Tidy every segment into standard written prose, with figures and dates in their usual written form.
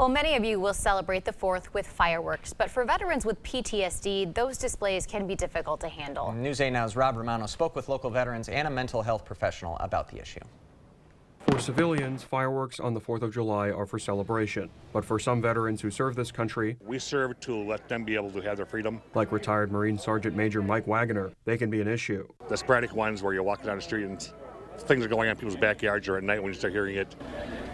Well, many of you will celebrate the 4th with fireworks, but for veterans with PTSD, those displays can be difficult to handle. News 8 Now's Rob Romano spoke with local veterans and a mental health professional about the issue. For civilians, fireworks on the 4th of July are for celebration. But for some veterans who serve this country, we serve to let them be able to have their freedom. Like retired Marine Sergeant Major Mike Wagoner, they can be an issue. The sporadic ones where you're walking down the street and things are going on in people's backyards or at night when you start hearing it,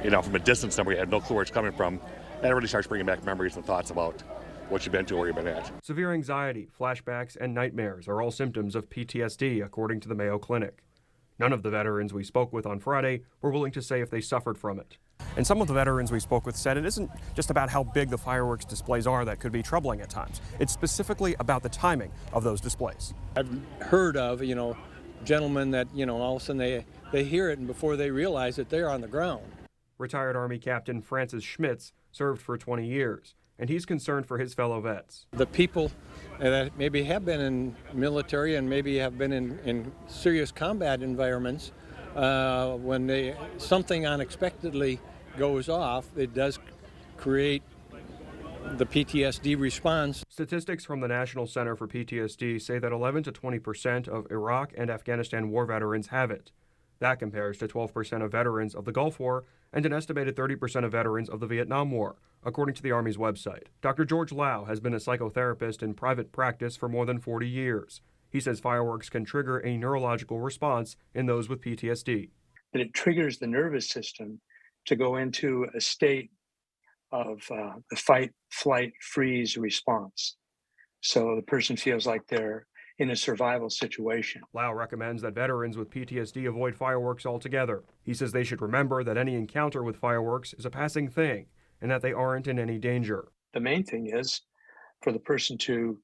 from a distance somewhere you had no clue where it's coming from. That really starts bringing back memories and thoughts about what you've been to or where you've been at. Severe anxiety, flashbacks, and nightmares are all symptoms of PTSD, according to the Mayo Clinic. None of the veterans we spoke with on Friday were willing to say if they suffered from it. And some of the veterans we spoke with said it isn't just about how big the fireworks displays are that could be troubling at times. It's specifically about the timing of those displays. I've heard of, gentlemen that, all of a sudden they hear it and before they realize it, they're on the ground. Retired Army Captain Francis Schmitz served for 20 years, and he's concerned for his fellow vets. The people that maybe have been in military and maybe have been in serious combat environments, when something unexpectedly goes off, it does create the PTSD response. Statistics from the National Center for PTSD say that 11 to 20% of Iraq and Afghanistan war veterans have it. That compares to 12% of veterans of the Gulf War and an estimated 30% of veterans of the Vietnam War, according to the Army's website. Dr. George Lau has been a psychotherapist in private practice for more than 40 years. He says fireworks can trigger a neurological response in those with PTSD. That it triggers the nervous system to go into a state of the fight, flight, freeze response. So the person feels like they're in a survival situation. Lau recommends that veterans with PTSD avoid fireworks altogether. He says they should remember that any encounter with fireworks is a passing thing and that they aren't in any danger. The main thing is for the person to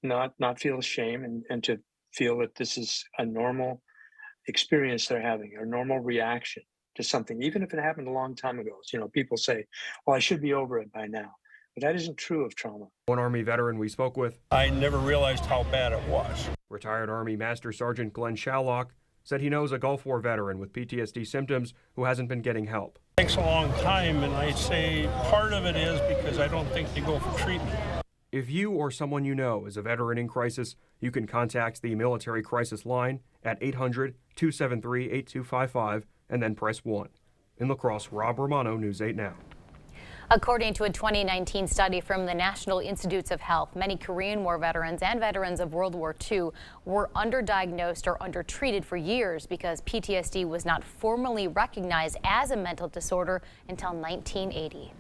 not feel shame and to feel that this is a normal experience they're having, a normal reaction to something, even if it happened a long time ago. People say, well, I should be over it by now. But that isn't true of trauma. One Army veteran we spoke with, I never realized how bad it was. Retired Army Master Sergeant Glenn Shallock, said he knows a Gulf War veteran with PTSD symptoms who hasn't been getting help. It takes a long time, and I say part of it is because I don't think they go for treatment. If you or someone you know is a veteran in crisis, you can contact the Military Crisis Line at 800-273-8255 and then press 1. In La Crosse, Rob Romano, News 8 Now. According to a 2019 study from the National Institutes of Health, many Korean War veterans and veterans of World War II were underdiagnosed or undertreated for years because PTSD was not formally recognized as a mental disorder until 1980.